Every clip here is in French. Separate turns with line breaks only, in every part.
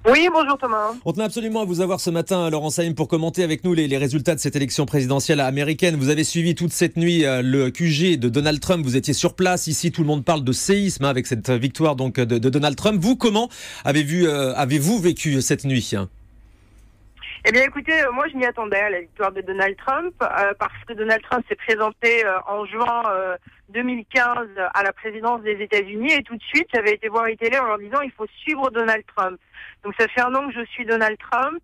Oui, bonjour Thomas.
On tenait absolument à vous avoir ce matin, Laurent Saïm, pour commenter avec nous les résultats de cette élection présidentielle américaine. Vous avez suivi toute cette nuit le QG de Donald Trump. Vous étiez sur place. Ici, tout le monde parle de séisme avec cette victoire donc de Donald Trump. Vous, comment avez-vous vécu cette nuit?
Eh bien écoutez, moi je m'y attendais à la victoire de Donald Trump, parce que Donald Trump s'est présenté en juin 2015 à la présidence des États-Unis et tout de suite j'avais été voir les télé en leur disant il faut suivre Donald Trump. Donc ça fait 1 an que je suis Donald Trump.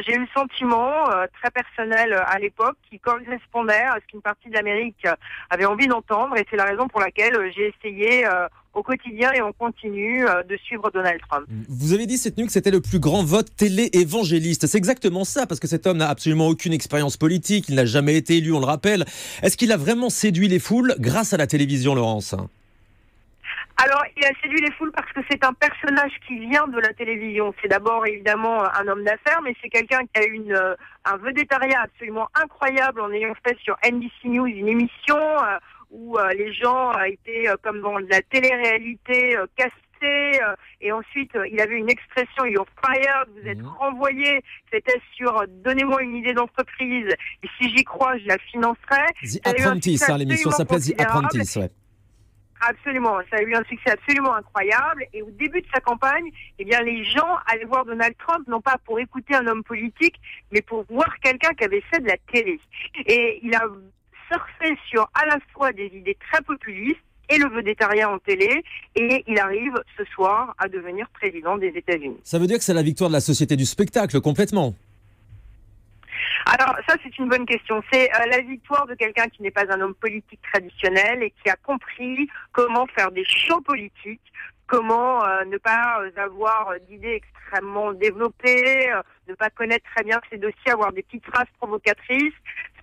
J'ai eu le sentiment très personnel à l'époque qui correspondait à ce qu'une partie de l'Amérique avait envie d'entendre et c'est la raison pour laquelle j'ai essayé au quotidien et on continue de suivre Donald Trump.
Vous avez dit cette nuit que c'était le plus grand vote télé-évangéliste. C'est exactement ça, parce que cet homme n'a absolument aucune expérience politique, il n'a jamais été élu, on le rappelle. Est-ce qu'il a vraiment séduit les foules grâce à la télévision, Laurence?
Alors, il a séduit les foules parce que c'est un personnage qui vient de la télévision. C'est d'abord évidemment un homme d'affaires, mais c'est quelqu'un qui a eu un vedettariat absolument incroyable en ayant fait sur NBC News une émission où les gens étaient comme dans la télé-réalité castés. Et ensuite, il avait une expression, you're fired, vous êtes renvoyé. C'était sur donnez-moi une idée d'entreprise et si j'y crois, je la financerai.
The Apprentice, l'émission s'appelait The Apprentice, ouais.
Absolument, ça a eu un succès absolument incroyable et au début de sa campagne, eh bien les gens allaient voir Donald Trump non pas pour écouter un homme politique, mais pour voir quelqu'un qui avait fait de la télé. Et il a surfé sur à la fois des idées très populistes et le vedettariat en télé et il arrive ce soir à devenir président des États-Unis.
Ça veut dire que c'est la victoire de la société du spectacle complètement?
Alors ça c'est une bonne question. C'est la victoire de quelqu'un qui n'est pas un homme politique traditionnel et qui a compris comment faire des shows politiques, comment ne pas avoir d'idées extrêmement développées, ne pas connaître très bien ses dossiers, avoir des petites phrases provocatrices,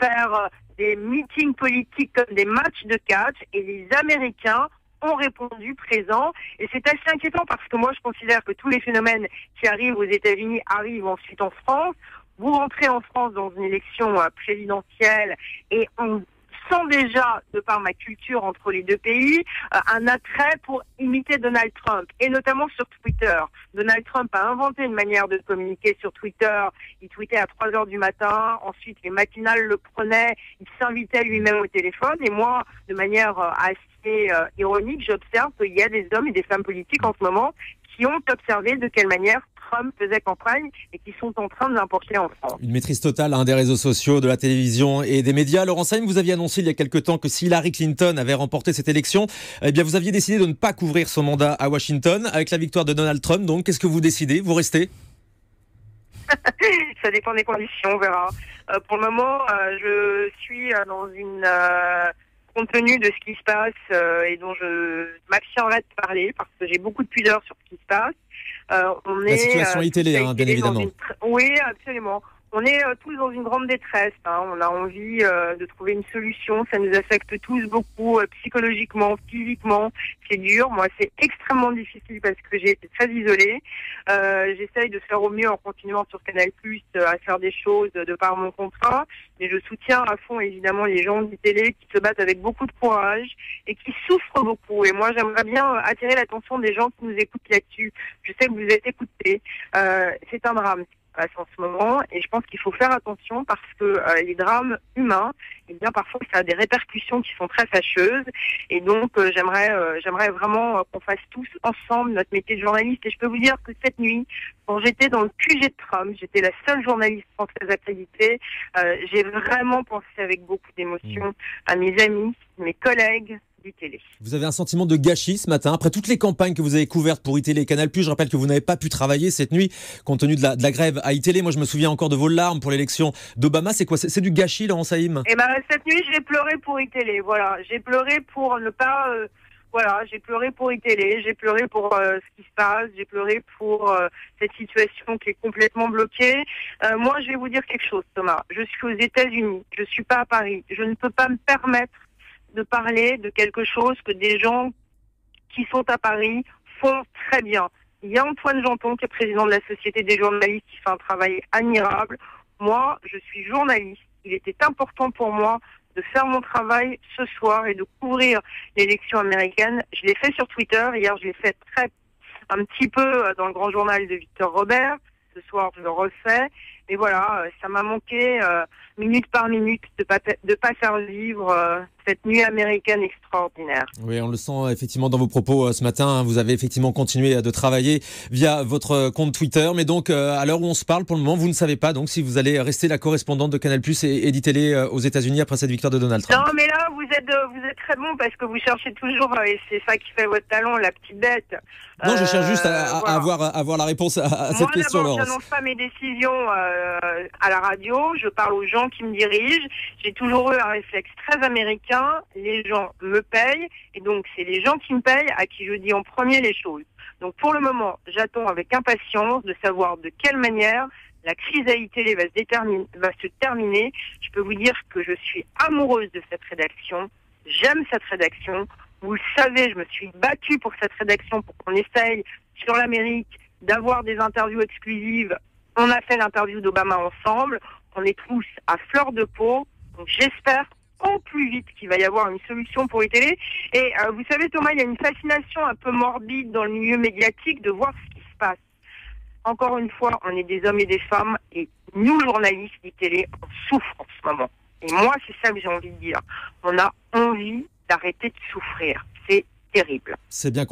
faire des meetings politiques comme des matchs de catch et les Américains ont répondu présent et c'est assez inquiétant parce que moi je considère que tous les phénomènes qui arrivent aux États-Unis arrivent ensuite en France. Vous rentrez en France dans une élection présidentielle et on sent déjà, de par ma culture entre les deux pays, un attrait pour imiter Donald Trump, et notamment sur Twitter. Donald Trump a inventé une manière de communiquer sur Twitter. Il tweetait à 3 heures du matin, ensuite les matinales le prenaient, il s'invitait lui-même au téléphone, et moi, de manière assez ironique, j'observe qu'il y a des hommes et des femmes politiques en ce moment qui ont observé de quelle manière Trump faisait campagne et qui sont en train de l'importer en France.
Une maîtrise totale des réseaux sociaux, de la télévision et des médias. Laurent Saïm, vous aviez annoncé il y a quelque temps que si Hillary Clinton avait remporté cette élection, eh bien vous aviez décidé de ne pas couvrir son mandat à Washington. Avec la victoire de Donald Trump, donc qu'est-ce que vous décidez? Vous restez?
Ça dépend des conditions, on verra. Pour le moment, je suis dans une... compte tenu de ce qui se passe et dont je m'abstiendrai de parler parce que j'ai beaucoup de pudeur sur ce qui se passe.
La situation iTélé, bien évidemment.
Oui, absolument. On est tous dans une grande détresse. On a envie de trouver une solution. Ça nous affecte tous beaucoup psychologiquement, physiquement. C'est dur. Moi, c'est extrêmement difficile parce que j'ai été très isolée. J'essaye de faire au mieux en continuant sur Canal+, à faire des choses de par mon contrat. Mais je soutiens à fond, évidemment, les gens du télé qui se battent avec beaucoup de courage et qui souffrent beaucoup. Et moi, j'aimerais bien attirer l'attention des gens qui nous écoutent là-dessus. Je sais que vous êtes écoutés. C'est un drame en ce moment et je pense qu'il faut faire attention parce que les drames humains, eh bien parfois ça a des répercussions qui sont très fâcheuses et donc j'aimerais vraiment qu'on fasse tous ensemble notre métier de journaliste et je peux vous dire que cette nuit quand j'étais dans le QG de Trump, j'étais la seule journaliste française accréditée, j'ai vraiment pensé avec beaucoup d'émotion à mes amis, mes collègues d'ITélé.
Vous avez un sentiment de gâchis ce matin, après toutes les campagnes que vous avez couvertes pour iTélé et Canal+. Je rappelle que vous n'avez pas pu travailler cette nuit compte tenu de la grève à iTélé. Moi, je me souviens encore de vos larmes pour l'élection d'Obama. C'est quoi? C'est du gâchis, Laurent Saïm?
Eh ben, cette nuit, j'ai pleuré pour iTélé. Voilà, j'ai pleuré pour ne pas... Voilà, j'ai pleuré pour iTélé, j'ai pleuré pour ce qui se passe, j'ai pleuré pour cette situation qui est complètement bloquée. Moi, je vais vous dire quelque chose, Thomas. Je suis aux États-Unis, je suis pas à Paris. Je ne peux pas me permettre de parler de quelque chose que des gens qui sont à Paris font très bien. Il y a Antoine Janton qui est président de la Société des journalistes qui fait un travail admirable. Moi, je suis journaliste. Il était important pour moi de faire mon travail ce soir et de couvrir l'élection américaine. Je l'ai fait sur Twitter. Hier, je l'ai fait très un petit peu dans le grand journal de Victor Robert. Ce soir, je le refais. Et voilà, ça m'a manqué minute par minute de pas faire vivre cette nuit américaine extraordinaire.
Oui, on le sent effectivement dans vos propos ce matin. Vous avez effectivement continué de travailler via votre compte Twitter. Mais donc, à l'heure où on se parle, pour le moment, vous ne savez pas donc si vous allez rester la correspondante de Canal+ et d'ITélé aux États-Unis après cette victoire de Donald Trump.
Non, mais là, vous êtes très bon parce que vous cherchez toujours, et c'est ça qui fait votre talent, la petite bête.
Non, je cherche juste à
voilà.
avoir la réponse à cette question,
Moi, d'abord,
Laurence.
j'annonce pas mes décisions à la radio. Je parle aux gens qui me dirigent. J'ai toujours eu un réflexe très américain. Les gens me payent. Et donc, c'est les gens qui me payent à qui je dis en premier les choses. Donc, pour le moment, j'attends avec impatience de savoir de quelle manière la crise à iTélé va se terminer. Je peux vous dire que je suis amoureuse de cette rédaction. J'aime cette rédaction. Vous le savez, je me suis battue pour cette rédaction, pour qu'on essaye sur l'Amérique d'avoir des interviews exclusives. On a fait l'interview d'Obama ensemble. On est tous à fleur de peau. Donc j'espère au plus vite qu'il va y avoir une solution pour les télés. Et vous savez, Thomas, il y a une fascination un peu morbide dans le milieu médiatique de voir ce qui se passe. Encore une fois, on est des hommes et des femmes. Et nous, journalistes d'ITélé, on souffre en ce moment. Et moi, c'est ça que j'ai envie de dire. On a envie d'arrêter de souffrir. C'est terrible.
C'est bien.